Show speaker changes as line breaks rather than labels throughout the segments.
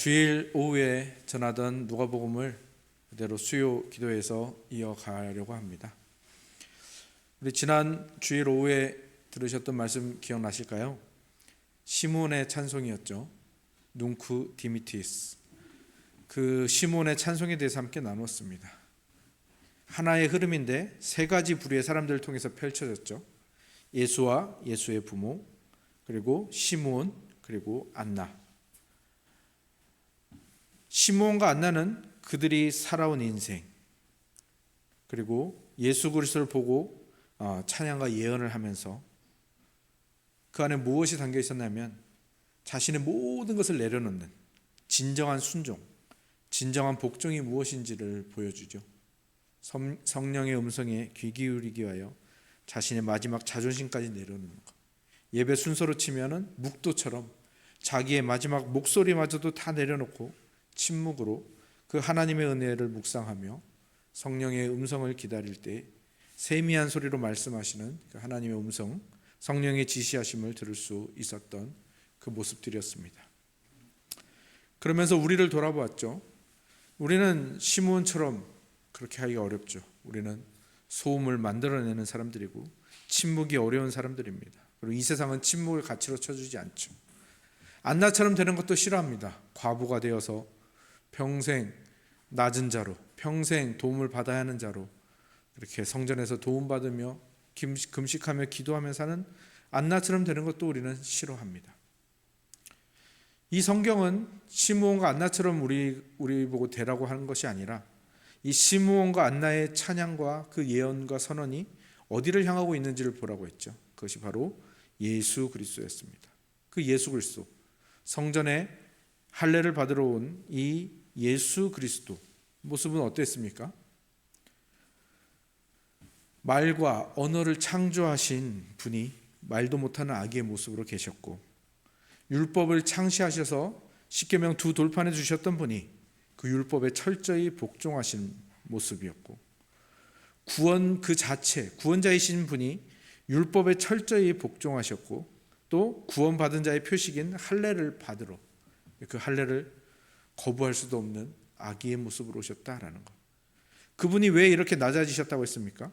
주일 오후에 전하던 누가복음을 그대로 수요 기도에서 이어가려고 합니다. 우리 지난 주일 오후에 들으셨던 말씀 기억나실까요? 시몬의 찬송이었죠. 눅쿠 디미티스. 그 시몬의 찬송에 대해서 함께 나눴습니다. 하나의 흐름인데 세 가지 부류의 사람들을 통해서 펼쳐졌죠. 예수와 예수의 부모, 그리고 시몬, 그리고 안나. 시몬과 안나는 그들이 살아온 인생, 그리고 예수 그리스도를 보고 찬양과 예언을 하면서 그 안에 무엇이 담겨 있었냐면 자신의 모든 것을 내려놓는 진정한 순종, 진정한 복종이 무엇인지를 보여주죠. 성령의 음성에 귀 기울이기 위하여 자신의 마지막 자존심까지 내려놓는 것. 예배 순서로 치면은 묵도처럼 자기의 마지막 목소리마저도 다 내려놓고 침묵으로 그 하나님의 은혜를 묵상하며 성령의 음성을 기다릴 때 세미한 소리로 말씀하시는 그 하나님의 음성, 성령의 지시하심을 들을 수 있었던 그 모습들이었습니다. 그러면서 우리를 돌아보았죠. 우리는 시몬처럼 그렇게 하기가 어렵죠. 우리는 소음을 만들어내는 사람들이고 침묵이 어려운 사람들입니다. 그리고 이 세상은 침묵을 가치로 쳐주지 않죠. 안나처럼 되는 것도 싫어합니다. 과부가 되어서 평생 낮은 자로, 평생 도움을 받아야 하는 자로 이렇게 성전에서 도움받으며 금식하며 기도하며 사는 안나처럼 되는 것도 우리는 싫어합니다. 이 성경은 시므온과 안나처럼 우리 보고 되라고 하는 것이 아니라 이 시므온과 안나의 찬양과 그 예언과 선언이 어디를 향하고 있는지를 보라고 했죠. 그것이 바로 예수 그리스도였습니다. 그 예수 그리스도, 성전에 할례를 받으러 온 이 예수 그리스도 모습은 어땠습니까? 말과 언어를 창조하신 분이 말도 못하는 아기의 모습으로 계셨고, 율법을 창시하셔서 십계명 두 돌판에 주셨던 분이 그 율법에 철저히 복종하신 모습이었고, 구원 그 자체, 구원자이신 분이 율법에 철저히 복종하셨고, 또 구원받은 자의 표식인 할례를 받으러 그 할례를 거부할 수도 없는 아기의 모습으로 오셨다라는 것. 그분이 왜 이렇게 낮아지셨다고 했습니까?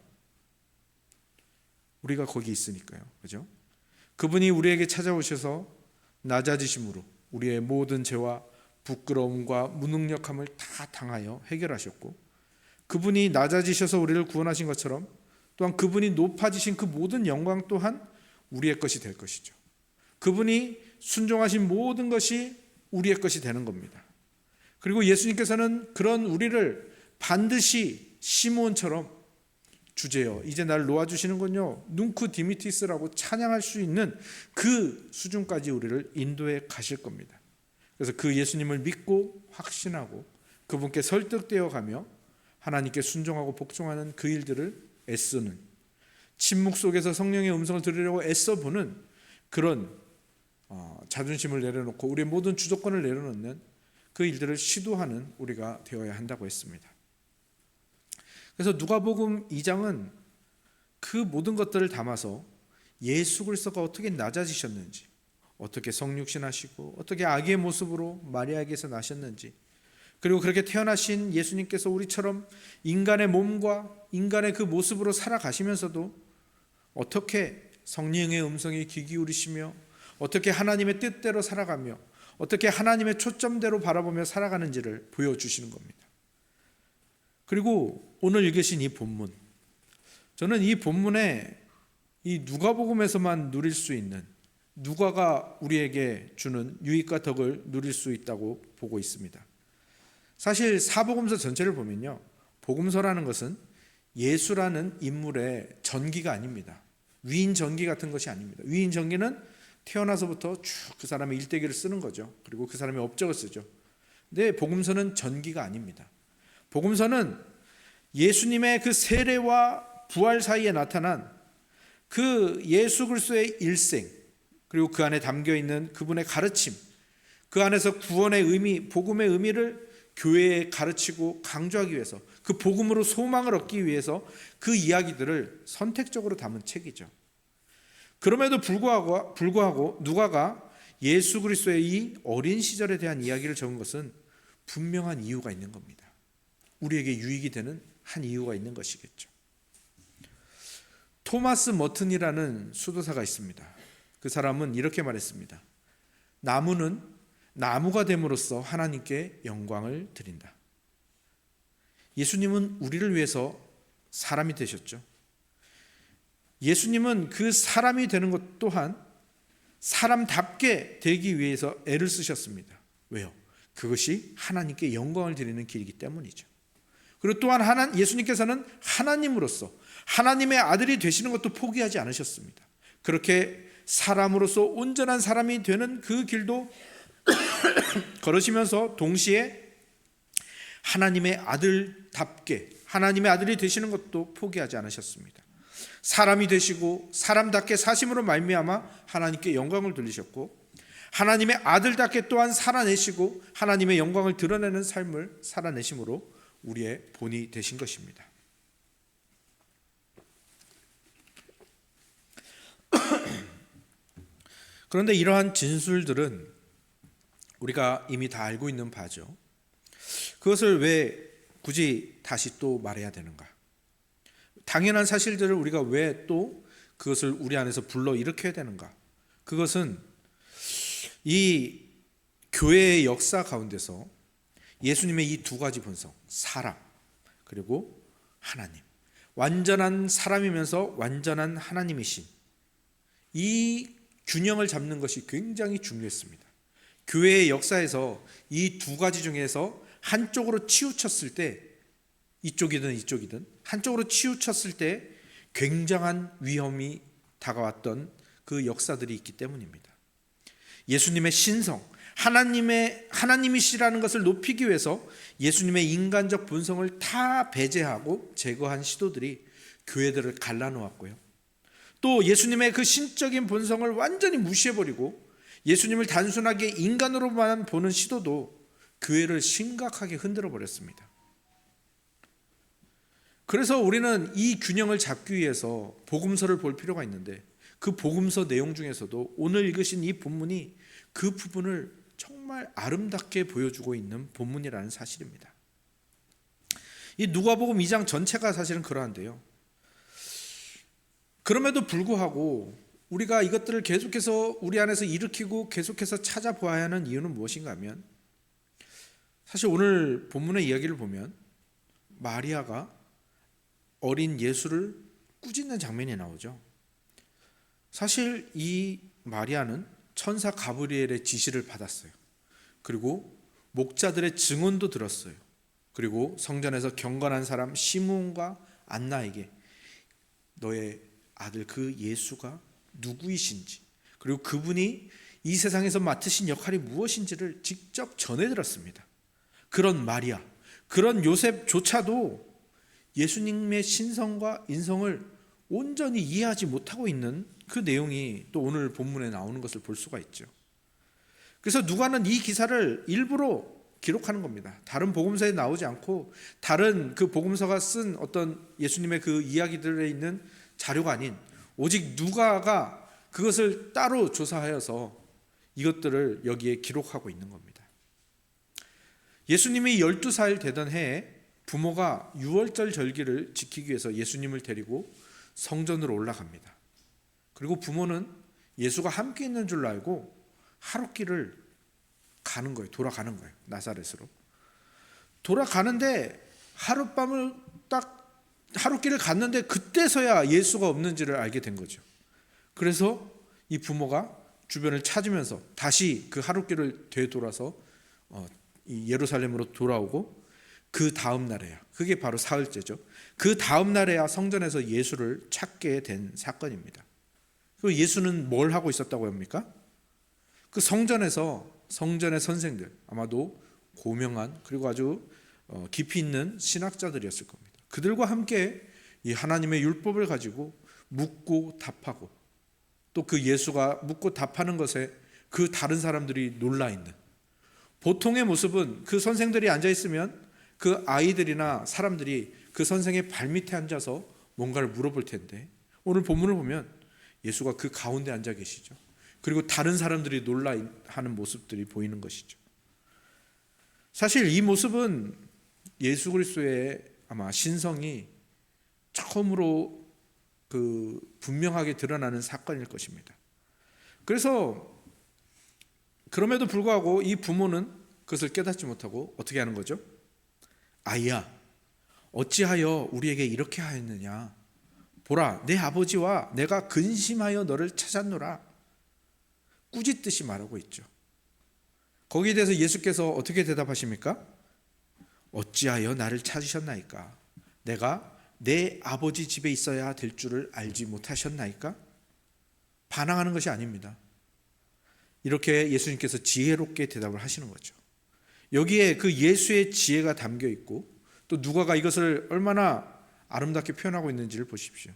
우리가 거기 있으니까요. 그죠? 그분이 우리에게 찾아오셔서 낮아지심으로 우리의 모든 죄와 부끄러움과 무능력함을 다 당하여 해결하셨고, 그분이 낮아지셔서 우리를 구원하신 것처럼 또한 그분이 높아지신 그 모든 영광 또한 우리의 것이 될 것이죠. 그분이 순종하신 모든 것이 우리의 것이 되는 겁니다. 그리고 예수님께서는 그런 우리를 반드시 시몬처럼 주제여 이제 날 놓아주시는군요, 눅쿠 디미티스라고 찬양할 수 있는 그 수준까지 우리를 인도해 가실 겁니다. 그래서 그 예수님을 믿고 확신하고 그분께 설득되어 가며 하나님께 순종하고 복종하는 그 일들을 애쓰는, 침묵 속에서 성령의 음성을 들으려고 애써보는 그런 자존심을 내려놓고 우리의 모든 주도권을 내려놓는 그 일들을 시도하는 우리가 되어야 한다고 했습니다. 그래서 누가복음 2장은 그 모든 것들을 담아서 예수 그리스도가 어떻게 낮아지셨는지, 어떻게 성육신하시고 어떻게 아기의 모습으로 마리아에게서 나셨는지, 그리고 그렇게 태어나신 예수님께서 우리처럼 인간의 몸과 인간의 그 모습으로 살아가시면서도 어떻게 성령의 음성에 귀 기울이시며 어떻게 하나님의 뜻대로 살아가며 어떻게 하나님의 초점대로 바라보며 살아가는지를 보여주시는 겁니다. 그리고 오늘 읽으신 이 본문, 저는 이 본문에 이 누가복음에서만 누릴 수 있는, 누가가 우리에게 주는 유익과 덕을 누릴 수 있다고 보고 있습니다. 사실 사복음서 전체를 보면요, 복음서라는 것은 예수라는 인물의 전기가 아닙니다. 위인 전기 같은 것이 아닙니다. 위인 전기는 태어나서부터 쭉 그 사람의 일대기를 쓰는 거죠. 그리고 그 사람의 업적을 쓰죠. 근데 복음서는 전기가 아닙니다. 복음서는 예수님의 그 세례와 부활 사이에 나타난 그 예수 그리스도의 일생, 그리고 그 안에 담겨있는 그분의 가르침, 그 안에서 구원의 의미, 복음의 의미를 교회에 가르치고 강조하기 위해서, 그 복음으로 소망을 얻기 위해서 그 이야기들을 선택적으로 담은 책이죠. 그럼에도 불구하고 누가가 예수 그리스도의 이 어린 시절에 대한 이야기를 적은 것은 분명한 이유가 있는 겁니다. 우리에게 유익이 되는 한 이유가 있는 것이겠죠. 토마스 머튼이라는 수도사가 있습니다. 그 사람은 이렇게 말했습니다. 나무는 나무가 됨으로써 하나님께 영광을 드린다. 예수님은 우리를 위해서 사람이 되셨죠. 예수님은 그 사람이 되는 것 또한 사람답게 되기 위해서 애를 쓰셨습니다. 왜요? 그것이 하나님께 영광을 드리는 길이기 때문이죠. 그리고 또한 예수님께서는 하나님으로서 하나님의 아들이 되시는 것도 포기하지 않으셨습니다. 그렇게 사람으로서 온전한 사람이 되는 그 길도 걸으시면서 동시에 하나님의 아들답게 하나님의 아들이 되시는 것도 포기하지 않으셨습니다. 사람이 되시고 사람답게 사심으로 말미암아 하나님께 영광을 돌리셨고 하나님의 아들답게 또한 살아내시고 하나님의 영광을 드러내는 삶을 살아내심으로 우리의 본이 되신 것입니다. 그런데 이러한 진술들은 우리가 이미 다 알고 있는 바죠. 그것을 왜 굳이 다시 또 말해야 되는가? 당연한 사실들을 우리가 왜 또 그것을 우리 안에서 불러일으켜야 되는가? 그것은 이 교회의 역사 가운데서 예수님의 이 두 가지 본성, 사람 그리고 하나님, 완전한 사람이면서 완전한 하나님이신 이 균형을 잡는 것이 굉장히 중요했습니다. 교회의 역사에서 이 두 가지 중에서 한쪽으로 치우쳤을 때, 이쪽이든 이쪽이든 한쪽으로 치우쳤을 때 굉장한 위험이 다가왔던 그 역사들이 있기 때문입니다. 예수님의 신성, 하나님이시라는 것을 높이기 위해서 예수님의 인간적 본성을 다 배제하고 제거한 시도들이 교회들을 갈라놓았고요. 또 예수님의 그 신적인 본성을 완전히 무시해버리고 예수님을 단순하게 인간으로만 보는 시도도 교회를 심각하게 흔들어 버렸습니다. 그래서 우리는 이 균형을 잡기 위해서 복음서를 볼 필요가 있는데 그 복음서 내용 중에서도 오늘 읽으신 이 본문이 그 부분을 정말 아름답게 보여주고 있는 본문이라는 사실입니다. 이 누가복음 2장 전체가 사실은 그러한데요. 그럼에도 불구하고 우리가 이것들을 계속해서 우리 안에서 일으키고 계속해서 찾아보아야 하는 이유는 무엇인가 하면 사실 오늘 본문의 이야기를 보면 마리아가 어린 예수를 꾸짖는 장면이 나오죠. 사실 이 마리아는 천사 가브리엘의 지시를 받았어요. 그리고 목자들의 증언도 들었어요. 그리고 성전에서 경건한 사람 시므온과 안나에게 너의 아들 그 예수가 누구이신지 그리고 그분이 이 세상에서 맡으신 역할이 무엇인지를 직접 전해들었습니다. 그런 마리아, 그런 요셉조차도 예수님의 신성과 인성을 온전히 이해하지 못하고 있는 그 내용이 또 오늘 본문에 나오는 것을 볼 수가 있죠. 그래서 누가는 이 기사를 일부러 기록하는 겁니다. 다른 복음서에 나오지 않고 다른 그 복음서가 쓴 어떤 예수님의 그 이야기들에 있는 자료가 아닌 오직 누가가 그것을 따로 조사하여서 이것들을 여기에 기록하고 있는 겁니다. 예수님이 12살 되던 해에 부모가 유월절 절기를 지키기 위해서 예수님을 데리고 성전으로 올라갑니다. 그리고 부모는 예수가 함께 있는 줄 알고 하룻길을 가는 거예요. 돌아가는 거예요. 나사렛으로. 돌아가는데 하룻밤을 딱 하룻길을 갔는데 그때서야 예수가 없는지를 알게 된 거죠. 그래서 이 부모가 주변을 찾으면서 다시 그 하룻길을 되돌아서 예루살렘으로 돌아오고 그 다음 날에야, 그게 바로 사흘째죠. 그 다음 날에야 성전에서 예수를 찾게 된 사건입니다. 그리고 예수는 뭘 하고 있었다고 합니까? 그 성전의 선생들, 아마도 고명한 그리고 아주 깊이 있는 신학자들이었을 겁니다. 그들과 함께 이 하나님의 율법을 가지고 묻고 답하고 또 그 예수가 묻고 답하는 것에 그 다른 사람들이 놀라 있는, 보통의 모습은 그 선생들이 앉아 있으면 그 아이들이나 사람들이 그 선생의 발밑에 앉아서 뭔가를 물어볼 텐데 오늘 본문을 보면 예수가 그 가운데 앉아 계시죠. 그리고 다른 사람들이 놀라하는 모습들이 보이는 것이죠. 사실 이 모습은 예수 그리스도의 아마 신성이 처음으로 분명하게 드러나는 사건일 것입니다. 그래서 그럼에도 불구하고 이 부모는 그것을 깨닫지 못하고 어떻게 하는 거죠? 아이야, 어찌하여 우리에게 이렇게 하였느냐? 보라, 내 아버지와 내가 근심하여 너를 찾았노라. 꾸짖듯이 말하고 있죠. 거기에 대해서 예수께서 어떻게 대답하십니까? 어찌하여 나를 찾으셨나이까? 내가 내 아버지 집에 있어야 될 줄을 알지 못하셨나이까? 반항하는 것이 아닙니다. 이렇게 예수님께서 지혜롭게 대답을 하시는 거죠. 여기에 그 예수의 지혜가 담겨 있고 또 누가가 이것을 얼마나 아름답게 표현하고 있는지를 보십시오.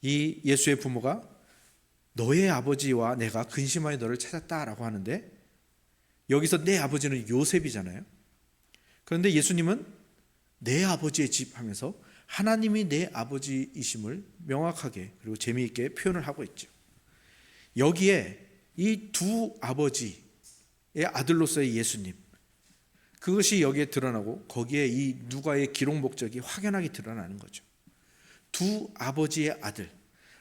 이 예수의 부모가 너의 아버지와 내가 근심하여 너를 찾았다라고 하는데 여기서 내 아버지는 요셉이잖아요. 그런데 예수님은 내 아버지의 집 하면서 하나님이 내 아버지이심을 명확하게 그리고 재미있게 표현을 하고 있죠. 여기에 이 두 아버지의 아들로서의 예수님, 그것이 여기에 드러나고 거기에 이 누가의 기록 목적이 확연하게 드러나는 거죠. 두 아버지의 아들,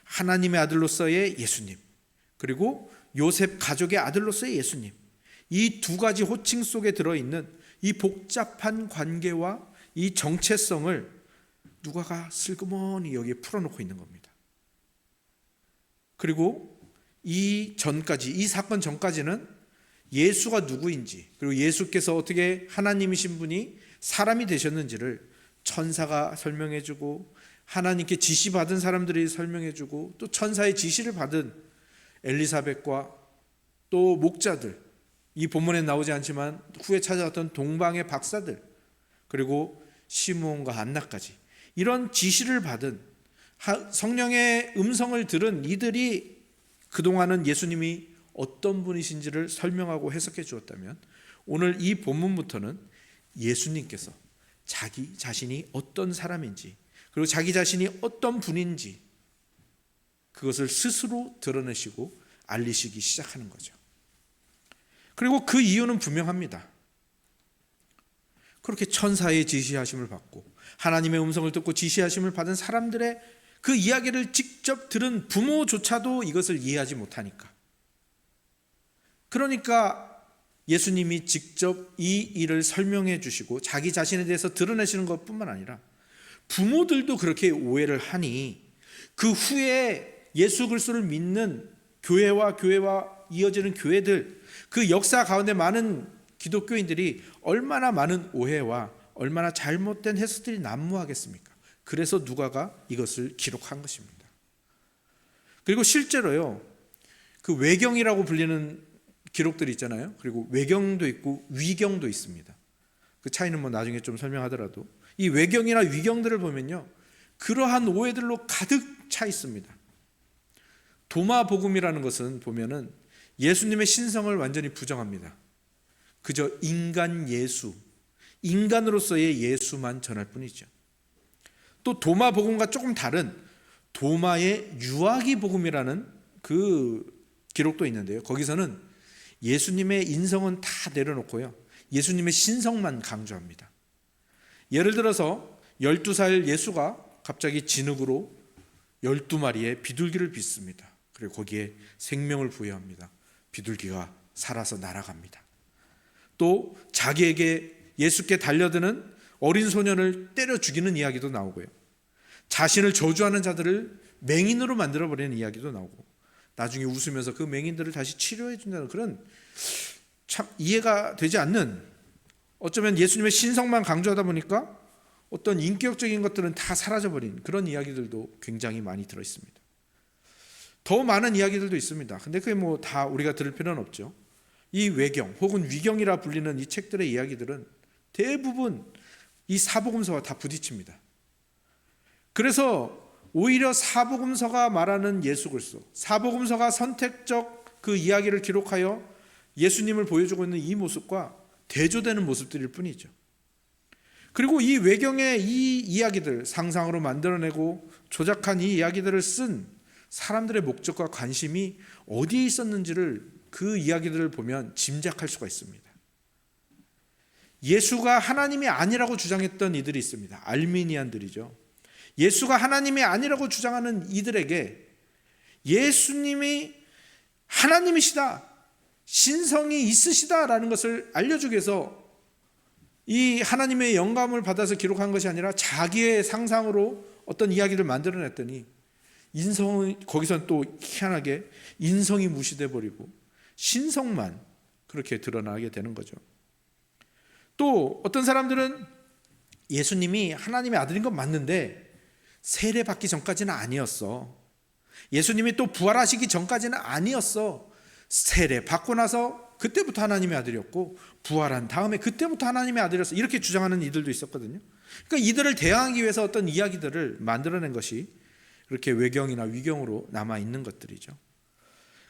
하나님의 아들로서의 예수님, 그리고 요셉 가족의 아들로서의 예수님, 이 두 가지 호칭 속에 들어있는 이 복잡한 관계와 이 정체성을 누가가 슬그머니 여기에 풀어놓고 있는 겁니다. 그리고 이 사건 전까지는 예수가 누구인지, 그리고 예수께서 어떻게 하나님이신 분이 사람이 되셨는지를 천사가 설명해주고 하나님께 지시받은 사람들이 설명해주고 또 천사의 지시를 받은 엘리사벳과 또 목자들, 이 본문에 나오지 않지만 후에 찾아왔던 동방의 박사들, 그리고 시므온과 안나까지 이런 지시를 받은 성령의 음성을 들은 이들이 그동안은 예수님이 어떤 분이신지를 설명하고 해석해 주었다면 오늘 이 본문부터는 예수님께서 자기 자신이 어떤 사람인지 그리고 자기 자신이 어떤 분인지 그것을 스스로 드러내시고 알리시기 시작하는 거죠. 그리고 그 이유는 분명합니다. 그렇게 천사의 지시하심을 받고 하나님의 음성을 듣고 지시하심을 받은 사람들의 그 이야기를 직접 들은 부모조차도 이것을 이해하지 못하니까, 그러니까 예수님이 직접 이 일을 설명해 주시고 자기 자신에 대해서 드러내시는 것뿐만 아니라 부모들도 그렇게 오해를 하니 그 후에 예수 그리스도를 믿는 교회와 이어지는 교회들, 그 역사 가운데 많은 기독교인들이 얼마나 많은 오해와 얼마나 잘못된 해석들이 난무하겠습니까? 그래서 누가가 이것을 기록한 것입니다. 그리고 실제로요, 그 외경이라고 불리는 기록들이 있잖아요. 그리고 외경도 있고 위경도 있습니다. 그 차이는 뭐 나중에 좀 설명하더라도 이 외경이나 위경들을 보면요, 그러한 오해들로 가득 차 있습니다. 도마 복음이라는 것은 보면은 예수님의 신성을 완전히 부정합니다. 그저 인간 예수, 인간으로서의 예수만 전할 뿐이죠. 또 도마 복음과 조금 다른 도마의 유아기 복음이라는 그 기록도 있는데요. 거기서는 예수님의 인성은 다 내려놓고요, 예수님의 신성만 강조합니다. 예를 들어서 12살 예수가 갑자기 진흙으로 12마리의 비둘기를 빚습니다. 그리고 거기에 생명을 부여합니다. 비둘기가 살아서 날아갑니다. 또 자기에게 예수께 달려드는 어린 소년을 때려 죽이는 이야기도 나오고요, 자신을 저주하는 자들을 맹인으로 만들어버리는 이야기도 나오고, 나중에 웃으면서 그 맹인들을 다시 치료해 준다는 그런 참 이해가 되지 않는, 어쩌면 예수님의 신성만 강조하다 보니까 어떤 인격적인 것들은 다 사라져버린 그런 이야기들도 굉장히 많이 들어있습니다. 더 많은 이야기들도 있습니다. 근데 그게 뭐 다 우리가 들을 필요는 없죠. 이 외경 혹은 위경이라 불리는 이 책들의 이야기들은 대부분 이 사복음서와 다 부딪힙니다. 그래서 오히려 사복음서가 말하는 예수 그리스도, 사복음서가 선택적 그 이야기를 기록하여 예수님을 보여주고 있는 이 모습과 대조되는 모습들일 뿐이죠. 그리고 이 외경의 이 이야기들, 상상으로 만들어내고 조작한 이 이야기들을 쓴 사람들의 목적과 관심이 어디에 있었는지를 그 이야기들을 보면 짐작할 수가 있습니다. 예수가 하나님이 아니라고 주장했던 이들이 있습니다. 알미니안들이죠. 예수가 하나님이 아니라고 주장하는 이들에게 예수님이 하나님이시다, 신성이 있으시다라는 것을 알려주기 위해서 이 하나님의 영감을 받아서 기록한 것이 아니라 자기의 상상으로 어떤 이야기를 만들어냈더니 거기서는 또 희한하게 인성이 무시돼 버리고 신성만 그렇게 드러나게 되는 거죠. 또 어떤 사람들은 예수님이 하나님의 아들인 건 맞는데 세례받기 전까지는 아니었어. 예수님이 또 부활하시기 전까지는 아니었어. 세례받고 나서 그때부터 하나님의 아들이었고 부활한 다음에 그때부터 하나님의 아들이었어. 이렇게 주장하는 이들도 있었거든요. 그러니까 이들을 대항하기 위해서 어떤 이야기들을 만들어낸 것이 그렇게 외경이나 위경으로 남아있는 것들이죠.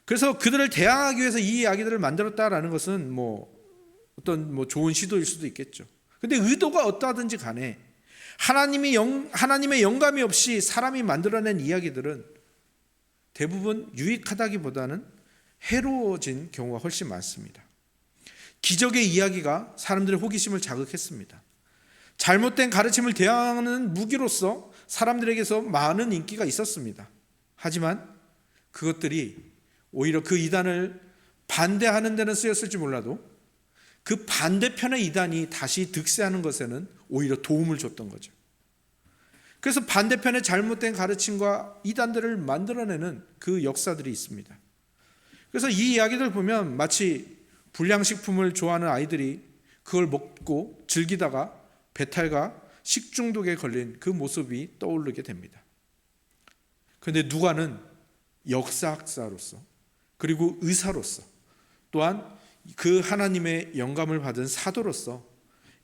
그래서 그들을 대항하기 위해서 이 이야기들을 만들었다라는 것은 어떤 좋은 시도일 수도 있겠죠. 근데 의도가 어떠하든지 간에 하나님의 영감이 없이 사람이 만들어낸 이야기들은 대부분 유익하다기보다는 해로워진 경우가 훨씬 많습니다. 기적의 이야기가 사람들의 호기심을 자극했습니다. 잘못된 가르침을 대항하는 무기로서 사람들에게서 많은 인기가 있었습니다. 하지만 그것들이 오히려 그 이단을 반대하는 데는 쓰였을지 몰라도 그 반대편의 이단이 다시 득세하는 것에는 오히려 도움을 줬던 거죠. 그래서 반대편의 잘못된 가르침과 이단들을 만들어내는 그 역사들이 있습니다. 그래서 이 이야기들 보면 마치 불량식품을 좋아하는 아이들이 그걸 먹고 즐기다가 배탈과 식중독에 걸린 그 모습이 떠오르게 됩니다. 그런데 누가는 역사학자로서 그리고 의사로서 또한 그 하나님의 영감을 받은 사도로서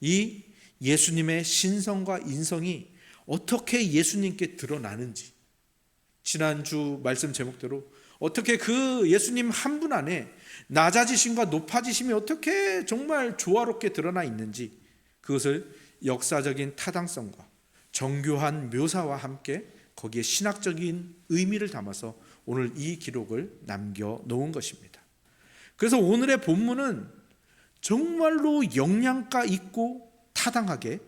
이 예수님의 신성과 인성이 어떻게 예수님께 드러나는지, 지난주 말씀 제목대로 어떻게 그 예수님 한 분 안에 낮아지심과 높아지심이 어떻게 정말 조화롭게 드러나 있는지, 그것을 역사적인 타당성과 정교한 묘사와 함께 거기에 신학적인 의미를 담아서 오늘 이 기록을 남겨놓은 것입니다. 그래서 오늘의 본문은 정말로 영양가 있고 타당하게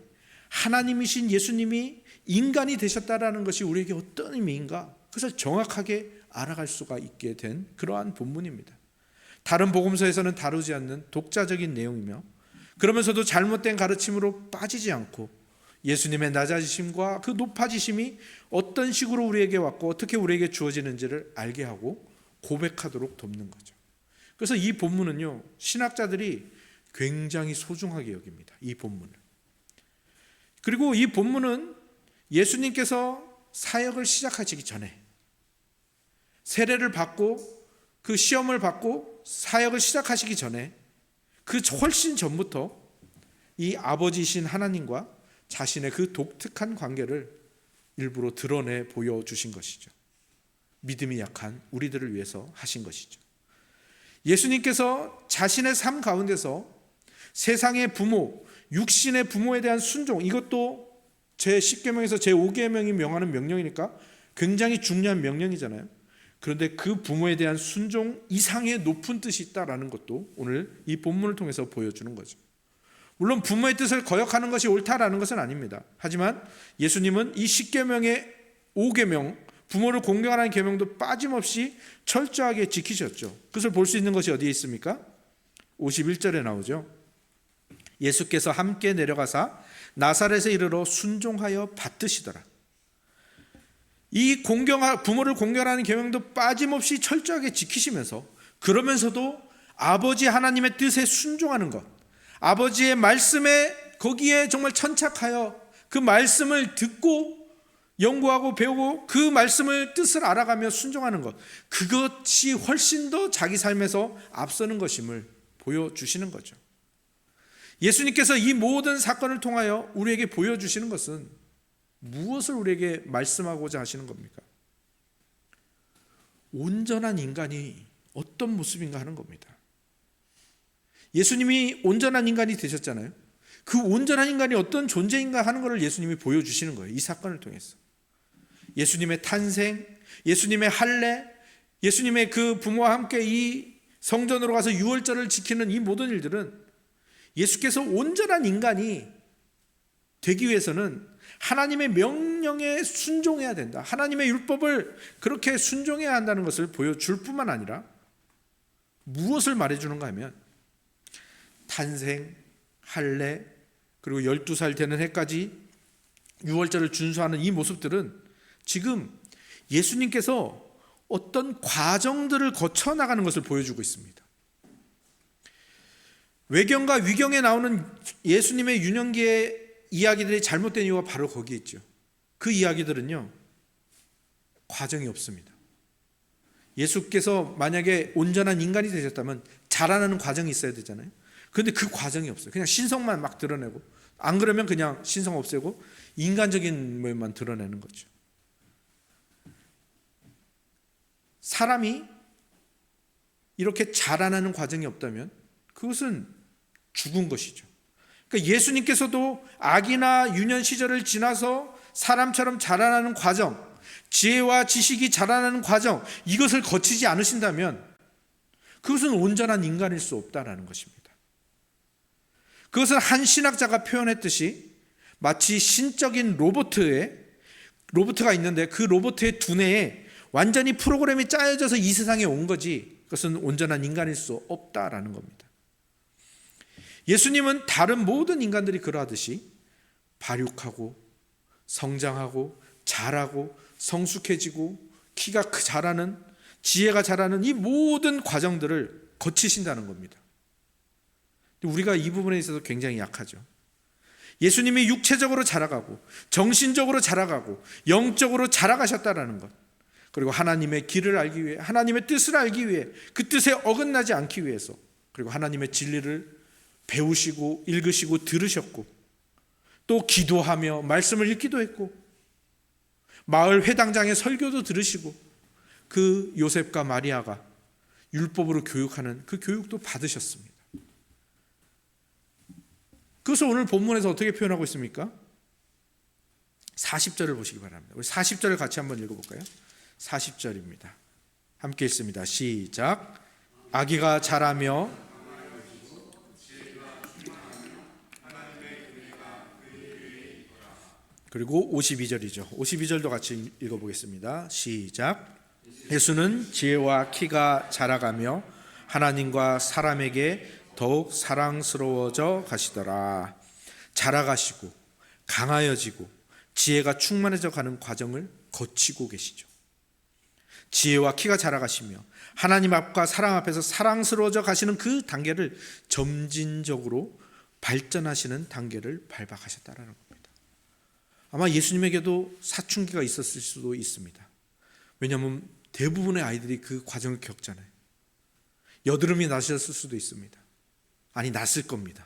하나님이신 예수님이 인간이 되셨다라는 것이 우리에게 어떤 의미인가, 그것을 정확하게 알아갈 수가 있게 된 그러한 본문입니다. 다른 복음서에서는 다루지 않는 독자적인 내용이며 그러면서도 잘못된 가르침으로 빠지지 않고 예수님의 낮아지심과 그 높아지심이 어떤 식으로 우리에게 왔고 어떻게 우리에게 주어지는지를 알게 하고 고백하도록 돕는 거죠. 그래서 이 본문은요, 신학자들이 굉장히 소중하게 여깁니다. 이 본문을. 그리고 이 본문은 예수님께서 사역을 시작하시기 전에 세례를 받고 그 시험을 받고 사역을 시작하시기 전에 그 훨씬 전부터 이 아버지이신 하나님과 자신의 그 독특한 관계를 일부러 드러내 보여주신 것이죠. 믿음이 약한 우리들을 위해서 하신 것이죠. 예수님께서 자신의 삶 가운데서 세상의 부모, 육신의 부모에 대한 순종, 이것도 제10계명에서 제5계명이 명하는 명령이니까 굉장히 중요한 명령이잖아요. 그런데 그 부모에 대한 순종 이상의 높은 뜻이 있다라는 것도 오늘 이 본문을 통해서 보여주는 거죠. 물론 부모의 뜻을 거역하는 것이 옳다라는 것은 아닙니다. 하지만 예수님은 이 10계명의 5계명, 부모를 공경하라는 계명도 빠짐없이 철저하게 지키셨죠. 그것을 볼 수 있는 것이 어디에 있습니까? 51절에 나오죠. 예수께서 함께 내려가사 나사렛에 이르러 순종하여 받드시더라. 이 부모를 공경하는 계명도 빠짐없이 철저하게 지키시면서 그러면서도 아버지 하나님의 뜻에 순종하는 것, 아버지의 말씀에 거기에 정말 천착하여 그 말씀을 듣고 연구하고 배우고 그 말씀을 뜻을 알아가며 순종하는 것, 그것이 훨씬 더 자기 삶에서 앞서는 것임을 보여주시는 거죠. 예수님께서 이 모든 사건을 통하여 우리에게 보여주시는 것은 무엇을 우리에게 말씀하고자 하시는 겁니까? 온전한 인간이 어떤 모습인가 하는 겁니다. 예수님이 온전한 인간이 되셨잖아요. 그 온전한 인간이 어떤 존재인가 하는 것을 예수님이 보여주시는 거예요. 이 사건을 통해서. 예수님의 탄생, 예수님의 할례, 예수님의 그 부모와 함께 이 성전으로 가서 유월절을 지키는 이 모든 일들은 예수께서 온전한 인간이 되기 위해서는 하나님의 명령에 순종해야 된다. 하나님의 율법을 그렇게 순종해야 한다는 것을 보여줄 뿐만 아니라 무엇을 말해주는가 하면 탄생, 할례, 그리고 12살 되는 해까지 유월절을 준수하는 이 모습들은 지금 예수님께서 어떤 과정들을 거쳐 나가는 것을 보여주고 있습니다. 외경과 위경에 나오는 예수님의 유년기의 이야기들이 잘못된 이유가 바로 거기에 있죠. 그 이야기들은요, 과정이 없습니다. 예수께서 만약에 온전한 인간이 되셨다면 자라나는 과정이 있어야 되잖아요. 그런데 그 과정이 없어요. 그냥 신성만 막 드러내고, 안 그러면 그냥 신성 없애고 인간적인 모습만 드러내는 거죠. 사람이 이렇게 자라나는 과정이 없다면 그것은 죽은 것이죠. 그러니까 예수님께서도 아기나 유년 시절을 지나서 사람처럼 자라나는 과정, 지혜와 지식이 자라나는 과정, 이것을 거치지 않으신다면 그것은 온전한 인간일 수 없다라는 것입니다. 그것은 한 신학자가 표현했듯이 마치 신적인 로봇가 있는데 그 로봇의 두뇌에 완전히 프로그램이 짜여져서 이 세상에 온 거지, 그것은 온전한 인간일 수 없다라는 겁니다. 예수님은 다른 모든 인간들이 그러하듯이 발육하고 성장하고 자라고 성숙해지고 키가 자라는, 지혜가 자라는 이 모든 과정들을 거치신다는 겁니다. 우리가 이 부분에 있어서 굉장히 약하죠. 예수님이 육체적으로 자라가고 정신적으로 자라가고 영적으로 자라가셨다라는 것, 그리고 하나님의 길을 알기 위해, 하나님의 뜻을 알기 위해, 그 뜻에 어긋나지 않기 위해서, 그리고 하나님의 진리를 배우시고 읽으시고 들으셨고, 또 기도하며 말씀을 읽기도 했고, 마을 회당장의 설교도 들으시고, 그 요셉과 마리아가 율법으로 교육하는 그 교육도 받으셨습니다. 그래서 오늘 본문에서 어떻게 표현하고 있습니까? 40절을 보시기 바랍니다. 우리 40절을 같이 한번 읽어볼까요? 40절입니다. 함께 읽습니다. 시작. 아기가 자라며 그리고 52절이죠. 52절도 같이 읽어보겠습니다. 시작. 예수는 지혜와 키가 자라가며 하나님과 사람에게 더욱 사랑스러워져 가시더라. 자라가시고 강하여지고 지혜가 충만해져 가는 과정을 거치고 계시죠. 지혜와 키가 자라가시며 하나님 앞과 사람 앞에서 사랑스러워져 가시는 그 단계를 점진적으로 발전하시는 단계를 밟아가셨다는 겁니다. 아마 예수님에게도 사춘기가 있었을 수도 있습니다. 왜냐하면 대부분의 아이들이 그 과정을 겪잖아요. 여드름이 나셨을 수도 있습니다. 아니, 났을 겁니다.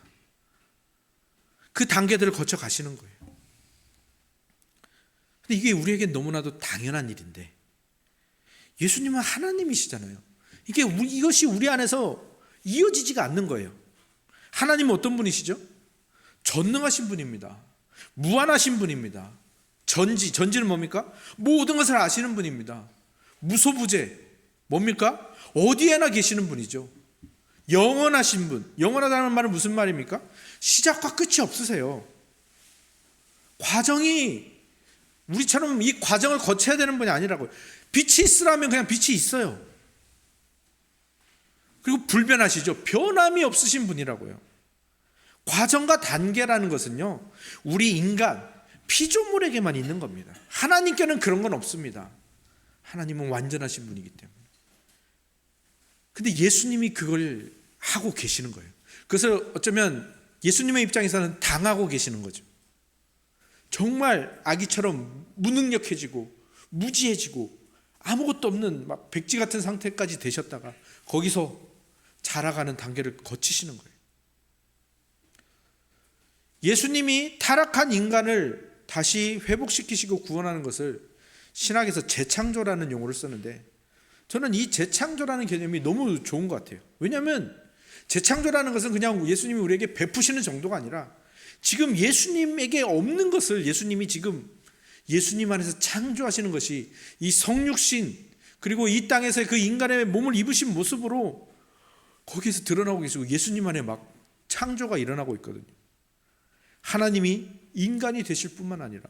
그 단계들을 거쳐 가시는 거예요. 근데 이게 우리에게 너무나도 당연한 일인데, 예수님은 하나님이시잖아요. 이것이 우리 안에서 이어지지가 않는 거예요. 하나님은 어떤 분이시죠? 전능하신 분입니다. 무한하신 분입니다. 전지는 뭡니까? 모든 것을 아시는 분입니다. 무소부재, 뭡니까? 어디에나 계시는 분이죠. 영원하신 분. 영원하다는 말은 무슨 말입니까? 시작과 끝이 없으세요. 과정이 우리처럼 이 과정을 거쳐야 되는 분이 아니라고요. 빛이 있으라면 그냥 빛이 있어요. 그리고 불변하시죠. 변함이 없으신 분이라고요. 과정과 단계라는 것은요, 우리 인간 피조물에게만 있는 겁니다. 하나님께는 그런 건 없습니다. 하나님은 완전하신 분이기 때문에. 근데 예수님이 그걸 하고 계시는 거예요. 그래서 어쩌면 예수님의 입장에서는 당하고 계시는 거죠. 정말 아기처럼 무능력해지고 무지해지고 아무것도 없는 막 백지 같은 상태까지 되셨다가 거기서 자라가는 단계를 거치시는 거예요. 예수님이 타락한 인간을 다시 회복시키시고 구원하는 것을 신학에서 재창조라는 용어를 쓰는데, 저는 이 재창조라는 개념이 너무 좋은 것 같아요. 왜냐하면 재창조라는 것은 그냥 예수님이 우리에게 베푸시는 정도가 아니라 지금 예수님에게 없는 것을 예수님이 지금 예수님 안에서 창조하시는 것이 이 성육신, 그리고 이 땅에서 그 인간의 몸을 입으신 모습으로 거기에서 드러나고 계시고 예수님 안에 막 창조가 일어나고 있거든요. 하나님이 인간이 되실 뿐만 아니라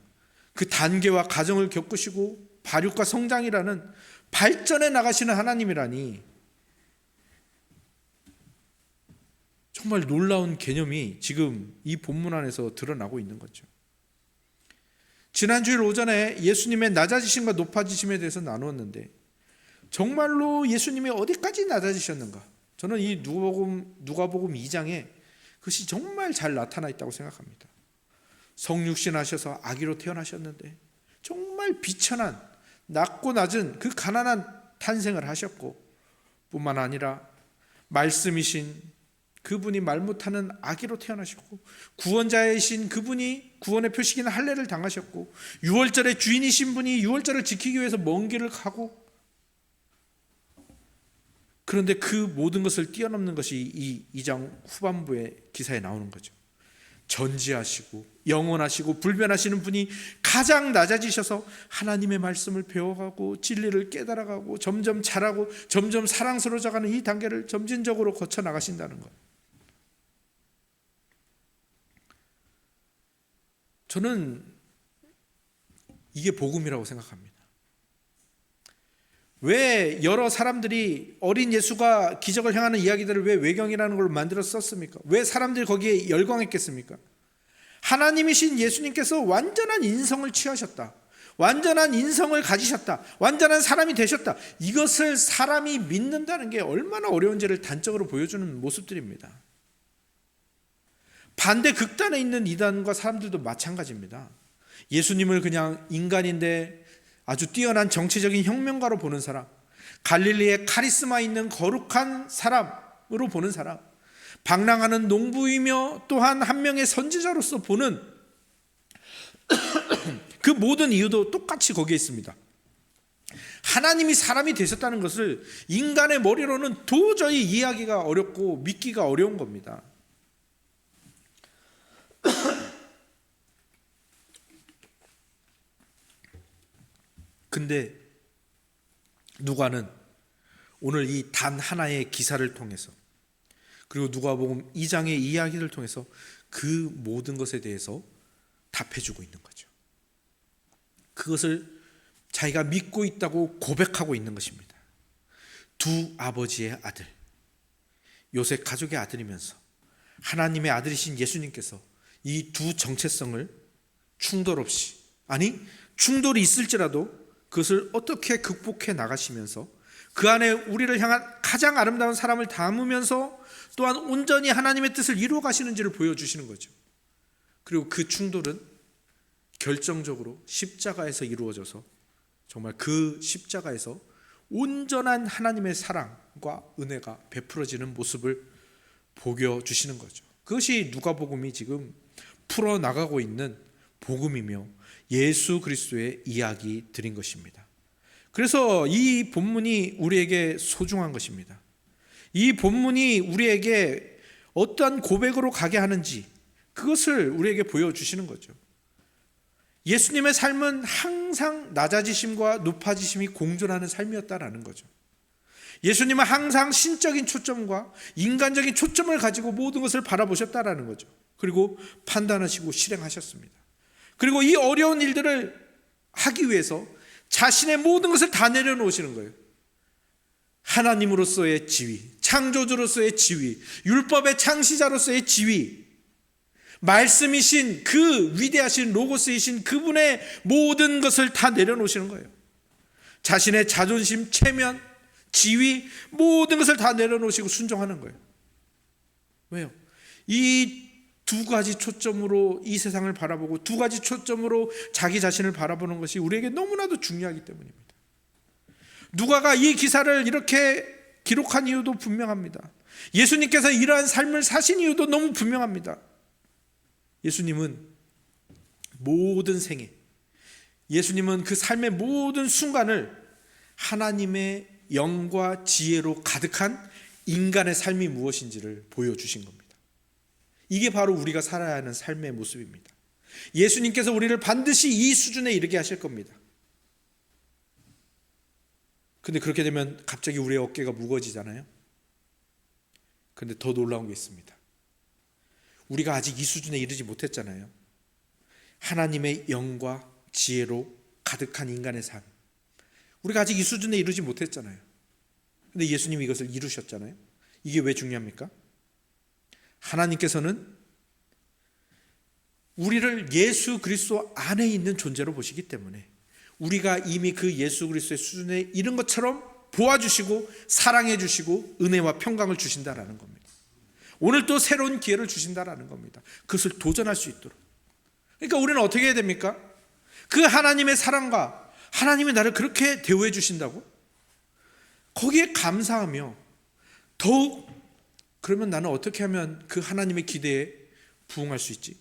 그 단계와 과정을 겪으시고 발육과 성장이라는 발전해 나가시는 하나님이라니 정말 놀라운 개념이 지금 이 본문 안에서 드러나고 있는 거죠. 지난주일 오전에 예수님의 낮아지심과 높아지심에 대해서 나누었는데 정말로 예수님이 어디까지 낮아지셨는가? 저는 이 누가복음 2장에 그것이 정말 잘 나타나 있다고 생각합니다. 성육신 하셔서 아기로 태어나셨는데 정말 비천한 낮고 낮은 그 가난한 탄생을 하셨고, 뿐만 아니라 말씀이신 그분이 말 못하는 아기로 태어나셨고, 구원자이신 그분이 구원의 표식인 할례를 당하셨고, 유월절의 주인이신 분이 유월절을 지키기 위해서 먼 길을 가고, 그런데 그 모든 것을 뛰어넘는 것이 이 2장 후반부의 기사에 나오는 거죠. 전지하시고 영원하시고 불변하시는 분이 가장 낮아지셔서 하나님의 말씀을 배워가고 진리를 깨달아가고 점점 자라고 점점 사랑스러워져가는 이 단계를 점진적으로 거쳐 나가신다는 것. 저는 이게 복음이라고 생각합니다. 왜 여러 사람들이 어린 예수가 기적을 행하는 이야기들을 왜 외경이라는 걸 만들어 썼습니까? 왜 사람들이 거기에 열광했겠습니까? 하나님이신 예수님께서 완전한 인성을 취하셨다, 완전한 인성을 가지셨다, 완전한 사람이 되셨다, 이것을 사람이 믿는다는 게 얼마나 어려운지를 단적으로 보여주는 모습들입니다. 반대 극단에 있는 이단과 사람들도 마찬가지입니다. 예수님을 그냥 인간인데 아주 뛰어난 정치적인 혁명가로 보는 사람, 갈릴리의 카리스마 있는 거룩한 사람으로 보는 사람, 방랑하는 농부이며 또한 한 명의 선지자로서 보는 그 모든 이유도 똑같이 거기에 있습니다. 하나님이 사람이 되셨다는 것을 인간의 머리로는 도저히 이해하기가 어렵고 믿기가 어려운 겁니다. 근데 누가는 오늘 이 단 하나의 기사를 통해서, 그리고 누가복음 2장의 이야기를 통해서 그 모든 것에 대해서 답해주고 있는 거죠. 그것을 자기가 믿고 있다고 고백하고 있는 것입니다. 두 아버지의 아들, 요셉 가족의 아들이면서 하나님의 아들이신 예수님께서 이 두 정체성을 충돌 없이, 아니 충돌이 있을지라도 그것을 어떻게 극복해 나가시면서 그 안에 우리를 향한 가장 아름다운 사람을 담으면서 또한 온전히 하나님의 뜻을 이루어 가시는지를 보여주시는 거죠. 그리고 그 충돌은 결정적으로 십자가에서 이루어져서 정말 그 십자가에서 온전한 하나님의 사랑과 은혜가 베풀어지는 모습을 보여주시는 거죠. 그것이 누가복음이 지금 풀어나가고 있는 복음이며 예수 그리스도의 이야기들인 것입니다. 그래서 이 본문이 우리에게 소중한 것입니다. 이 본문이 우리에게 어떠한 고백으로 가게 하는지 그것을 우리에게 보여주시는 거죠. 예수님의 삶은 항상 낮아지심과 높아지심이 공존하는 삶이었다라는 거죠. 예수님은 항상 신적인 초점과 인간적인 초점을 가지고 모든 것을 바라보셨다라는 거죠. 그리고 판단하시고 실행하셨습니다. 그리고 이 어려운 일들을 하기 위해서 자신의 모든 것을 다 내려놓으시는 거예요. 하나님으로서의 지위, 창조주로서의 지위, 율법의 창시자로서의 지위, 말씀이신 그 위대하신 로고스이신 그분의 모든 것을 다 내려놓으시는 거예요. 자신의 자존심, 체면, 지위, 모든 것을 다 내려놓으시고 순종하는 거예요. 왜요? 이 두 가지 초점으로 이 세상을 바라보고 두 가지 초점으로 자기 자신을 바라보는 것이 우리에게 너무나도 중요하기 때문입니다. 누가가 이 기사를 이렇게 기록한 이유도 분명합니다. 예수님께서 이러한 삶을 사신 이유도 너무 분명합니다. 예수님은 모든 생애, 예수님은 그 삶의 모든 순간을 하나님의 영과 지혜로 가득한 인간의 삶이 무엇인지를 보여주신 겁니다. 이게 바로 우리가 살아야 하는 삶의 모습입니다. 예수님께서 우리를 반드시 이 수준에 이르게 하실 겁니다. 근데 그렇게 되면 갑자기 우리의 어깨가 무거워지잖아요. 근데 더 놀라운 게 있습니다. 우리가 아직 이 수준에 이르지 못했잖아요. 하나님의 영과 지혜로 가득한 인간의 삶. 우리가 아직 이 수준에 이르지 못했잖아요. 근데 예수님이 이것을 이루셨잖아요. 이게 왜 중요합니까? 하나님께서는 우리를 예수 그리스도 안에 있는 존재로 보시기 때문에 우리가 이미 그 예수 그리스도의 수준에 이른 것처럼 보아주시고 사랑해 주시고 은혜와 평강을 주신다라는 겁니다. 오늘 또 새로운 기회를 주신다라는 겁니다. 그것을 도전할 수 있도록. 그러니까 우리는 어떻게 해야 됩니까? 그 하나님의 사랑과 하나님이 나를 그렇게 대우해 주신다고? 거기에 감사하며 더욱 그러면 나는 어떻게 하면 그 하나님의 기대에 부응할 수 있지?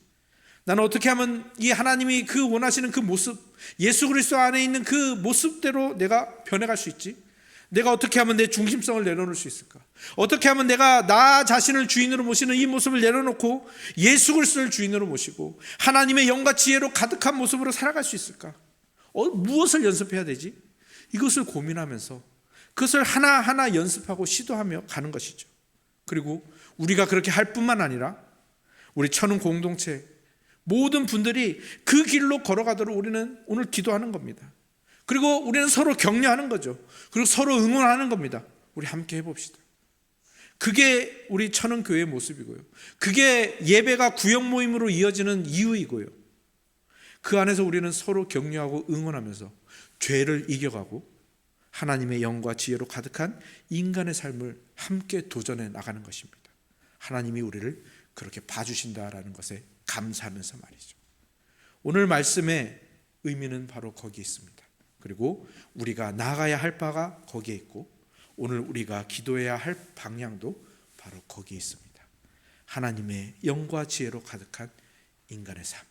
나는 어떻게 하면 이 하나님이 그 원하시는 그 모습, 예수 그리스도 안에 있는 그 모습대로 내가 변해갈 수 있지? 내가 어떻게 하면 내 중심성을 내려놓을 수 있을까? 어떻게 하면 내가 나 자신을 주인으로 모시는 이 모습을 내려놓고 예수 그리스도를 주인으로 모시고 하나님의 영과 지혜로 가득한 모습으로 살아갈 수 있을까? 무엇을 연습해야 되지? 이것을 고민하면서 그것을 하나하나 연습하고 시도하며 가는 것이죠. 그리고 우리가 그렇게 할 뿐만 아니라 우리 천은 공동체 모든 분들이 그 길로 걸어가도록 우리는 오늘 기도하는 겁니다. 그리고 우리는 서로 격려하는 거죠. 그리고 서로 응원하는 겁니다. 우리 함께 해봅시다. 그게 우리 천은교회의 모습이고요. 그게 예배가 구역 모임으로 이어지는 이유이고요. 그 안에서 우리는 서로 격려하고 응원하면서 죄를 이겨가고 하나님의 영과 지혜로 가득한 인간의 삶을 함께 도전해 나가는 것입니다. 하나님이 우리를 그렇게 봐주신다라는 것에 감사하면서 말이죠. 오늘 말씀의 의미는 바로 거기에 있습니다. 그리고 우리가 나아가야 할 바가 거기에 있고 오늘 우리가 기도해야 할 방향도 바로 거기에 있습니다. 하나님의 영과 지혜로 가득한 인간의 삶,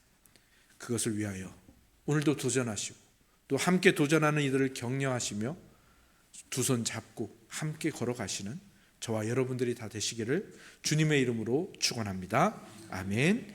그것을 위하여 오늘도 도전하시고 또 함께 도전하는 이들을 격려하시며 두 손 잡고 함께 걸어가시는 저와 여러분들이 다 되시기를 주님의 이름으로 축원합니다. 아멘.